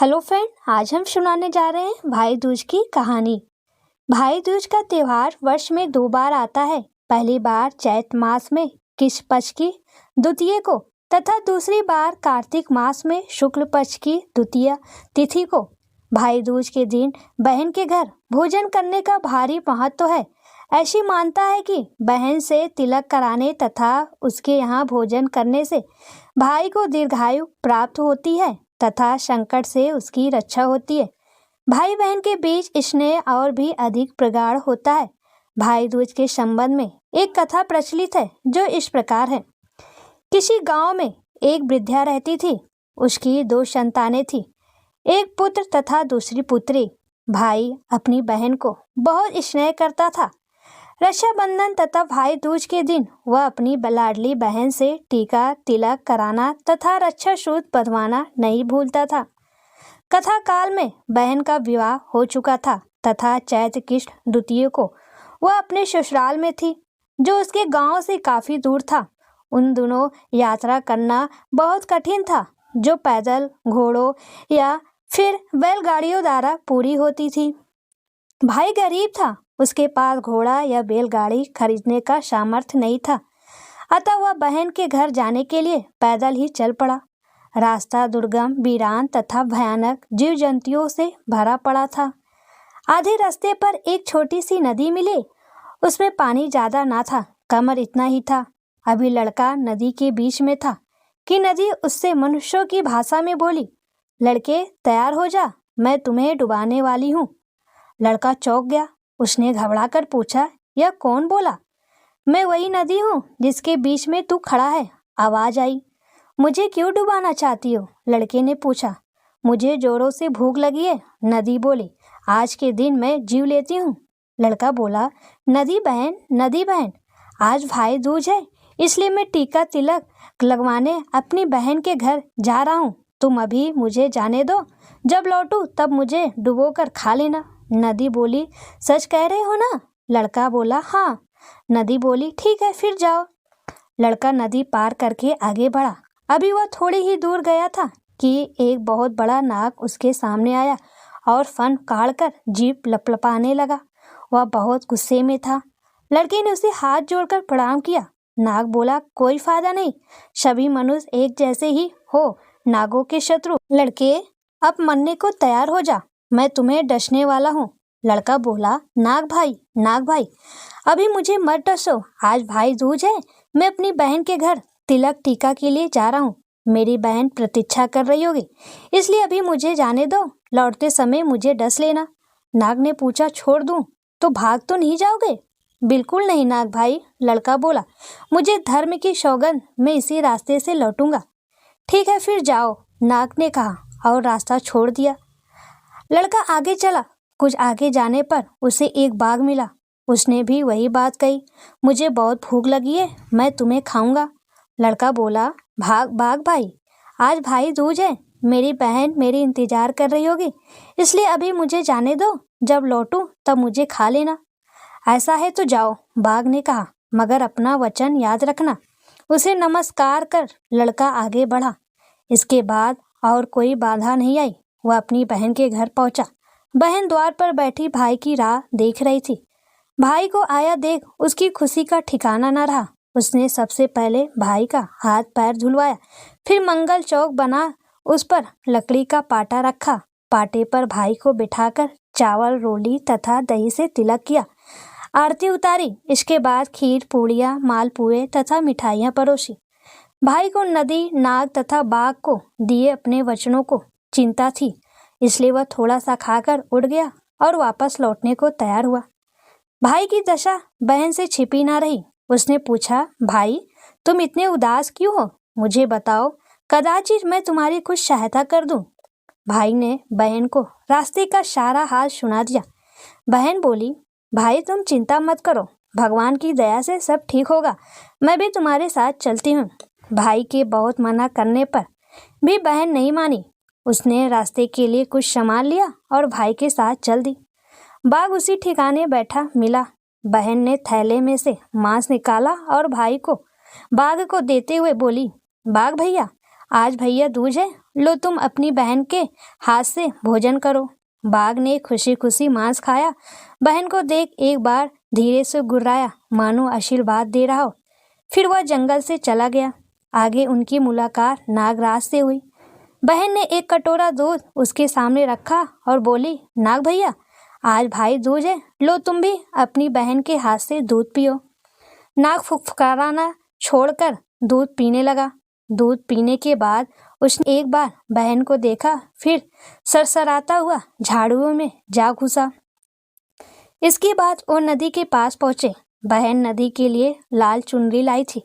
Hello friend, आज हम सुनाने जा रहे हैं भाई दूज की कहानी। भाई दूज का त्योहार वर्ष में 2 बार आता है। पहली बार चैत मास में कृष्ण पक्ष की द्वितीय को तथा दूसरी बार कार्तिक मास में शुक्ल पक्ष की द्वितीय तिथि को। भाई दूज के दिन बहन के घर भोजन करने का भारी महत्व है। ऐसी मानता है कि बहन से तिलक कराने तथा उसके यहाँ भोजन करने से भाई को दीर्घायु प्राप्त होती है तथा संकट से उसकी रक्षा होती है। भाई बहन के बीच स्नेह और भी अधिक प्रगाढ़ होता है। भाई दूज के संबंध में एक कथा प्रचलित है जो इस प्रकार है। किसी गांव में एक वृद्धा रहती थी। उसकी 2 संतानें थी, एक पुत्र तथा दूसरी पुत्री। भाई अपनी बहन को बहुत स्नेह करता था। रक्षाबंधन तथा भाई दूज के दिन वह अपनी लाडली बहन से टीका तिलक कराना तथा रक्षा सूत्र बंधवाना नहीं भूलता था। कथा काल में बहन का विवाह हो चुका था तथा चैत्र कृष्ण द्वितीय को वह अपने ससुराल में थी, जो उसके गांव से काफी दूर था। उन दोनों यात्रा करना बहुत कठिन था, जो पैदल, घोड़ों या फिर बैलगाड़ियों द्वारा पूरी होती थी। भाई गरीब था, उसके पास घोड़ा या बैलगाड़ी खरीदने का सामर्थ्य नहीं था, अतः वह बहन के घर जाने के लिए पैदल ही चल पड़ा। रास्ता दुर्गम, वीरान तथा भयानक जीव जंतुओं से भरा पड़ा था। आधे रास्ते पर एक छोटी सी नदी मिली। उसमें पानी ज्यादा ना था, कमर इतना ही था। अभी लड़का नदी के बीच में था कि नदी उससे मनुष्यों की भाषा में बोली, लड़के तैयार हो जा, मैं तुम्हें डुबाने वाली हूँ। लड़का चौंक गया। उसने घबराकर पूछा, यह कौन बोला? मैं वही नदी हूँ जिसके बीच में तू खड़ा है। आवाज आई। मुझे क्यों डुबाना चाहती हो? लड़के ने पूछा। मुझे जोरों से भूख लगी है, नदी बोली। आज के दिन मैं जीव लेती हूँ। लड़का बोला, नदी बहन, आज भाई दूज है, इसलिए मैं टीका तिलक लगवाने अपनी बहन के घर जा रहा हूँ। तुम अभी मुझे जाने दो, जब लौटूं तब मुझे डुबोकर खा लेना। नदी बोली, सच कह रहे हो ना? लड़का बोला, हाँ। नदी बोली, ठीक है, फिर जाओ। लड़का नदी पार करके आगे बढ़ा। अभी वह थोड़ी ही दूर गया था कि एक बहुत बड़ा नाग उसके सामने आया और फन काढ़कर जीभ लपलपाने लगा। वह बहुत गुस्से में था। लड़के ने उसे हाथ जोड़कर प्रणाम किया। नाग बोला, कोई फायदा नहीं, सभी मनुष्य एक जैसे ही हो, नागों के शत्रु। लड़के, अब मरने को तैयार हो जा, मैं तुम्हें डसने वाला हूँ। लड़का बोला, नाग भाई, अभी मुझे मत डसो, आज भाई दूज है, मैं अपनी बहन के घर तिलक टीका के लिए जा रहा हूँ। मेरी बहन प्रतीक्षा कर रही होगी, इसलिए अभी मुझे जाने दो, लौटते समय मुझे डस लेना। नाग ने पूछा, छोड़ दूं तो भाग तो नहीं जाओगे? बिल्कुल नहीं नाग भाई, लड़का बोला, मुझे धर्म की सौगंध, मैं इसी रास्ते से लौटूंगा। ठीक है, फिर जाओ, नाग ने कहा और रास्ता छोड़ दिया। लड़का आगे चला। कुछ आगे जाने पर उसे एक बाघ मिला। उसने भी वही बात कही, मुझे बहुत भूख लगी है, मैं तुम्हें खाऊंगा। लड़का बोला, बाघ भाई, आज भाई दूज है, मेरी बहन मेरी इंतजार कर रही होगी, इसलिए अभी मुझे जाने दो, जब लौटूं तब मुझे खा लेना। ऐसा है तो जाओ, बाघ ने कहा, मगर अपना वचन याद रखना। उसे नमस्कार कर लड़का आगे बढ़ा। इसके बाद और कोई बाधा नहीं आई। वह अपनी बहन के घर पहुंचा। बहन द्वार पर बैठी भाई की राह देख रही थी। भाई को आया देख उसकी खुशी का ठिकाना न रहा। उसने सबसे पहले भाई का हाथ पैर धुलवाया, फिर मंगल चौक बना उस पर लकड़ी का पाटा रखा। पाटे पर भाई को बिठाकर चावल, रोली तथा दही से तिलक किया, आरती उतारी। इसके बाद खीर, पूड़ियाँ, मालपुए तथा मिठाइयाँ परोसी। भाई को नदी, नाग तथा बाघ को दिए अपने वचनों को चिंता थी, इसलिए वह थोड़ा सा खाकर उड़ गया और वापस लौटने को तैयार हुआ। भाई की दशा बहन से छिपी ना रही। उसने पूछा, भाई तुम इतने उदास क्यों हो? मुझे बताओ, कदाचित मैं तुम्हारी कुछ सहायता कर दूं। भाई ने बहन को रास्ते का सारा हाल सुना दिया। बहन बोली, भाई तुम चिंता मत करो, भगवान की दया से सब ठीक होगा, मैं भी तुम्हारे साथ चलती हूँ। भाई के बहुत मना करने पर भी बहन नहीं मानी। उसने रास्ते के लिए कुछ सामान लिया और भाई के साथ चल दी। बाघ उसी ठिकाने बैठा मिला। बहन ने थैले में से मांस निकाला और भाई को बाघ को देते हुए बोली, बाघ भैया, आज भैया दूज है, लो तुम अपनी बहन के हाथ से भोजन करो। बाघ ने खुशी खुशी मांस खाया। बहन को देख एक बार धीरे से गुर्राया, मानो आशीर्वाद दे रहा हो। फिर वह जंगल से चला गया। आगे उनकी मुलाकात नागराज से हुई। बहन ने एक कटोरा दूध उसके सामने रखा और बोली, नाग भैया, आज भाई दूज है, लो तुम भी अपनी बहन के हाथ से दूध पियो। नाग फुफकाराना छोड़कर दूध पीने लगा। दूध पीने के बाद उसने एक बार बहन को देखा, फिर सरसराता हुआ झाड़ुओं में जा घुसा। इसके बाद वो नदी के पास पहुंचे। बहन नदी के लिए लाल चुनरी लाई थी।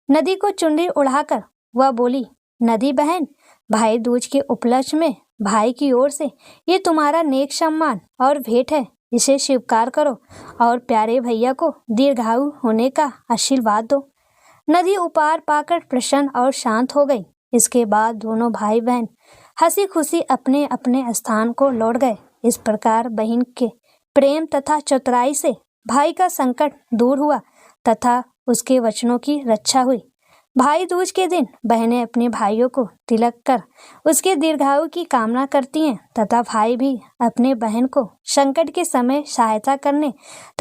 नदी को चुनरी उड़ाकर वह बोली, नदी बहन, भाई दूज के उपलक्ष्य में भाई की ओर से ये तुम्हारा नेक सम्मान और भेंट है, इसे स्वीकार करो और प्यारे भैया को दीर्घायु होने का आशीर्वाद दो। नदी उपार पाकर प्रसन्न और शांत हो गई। इसके बाद दोनों भाई बहन हंसी खुशी अपने अपने स्थान को लौट गए। इस प्रकार बहन के प्रेम तथा चतुराई से भाई का संकट दूर हुआ तथा उसके वचनों की रक्षा हुई। भाई दूज के दिन बहनें अपने भाइयों को तिलक कर उसके दीर्घायु की कामना करती हैं तथा भाई भी अपने बहन को संकट के समय सहायता करने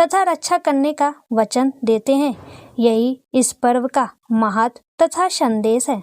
तथा रक्षा करने का वचन देते हैं। यही इस पर्व का महत्व तथा संदेश है।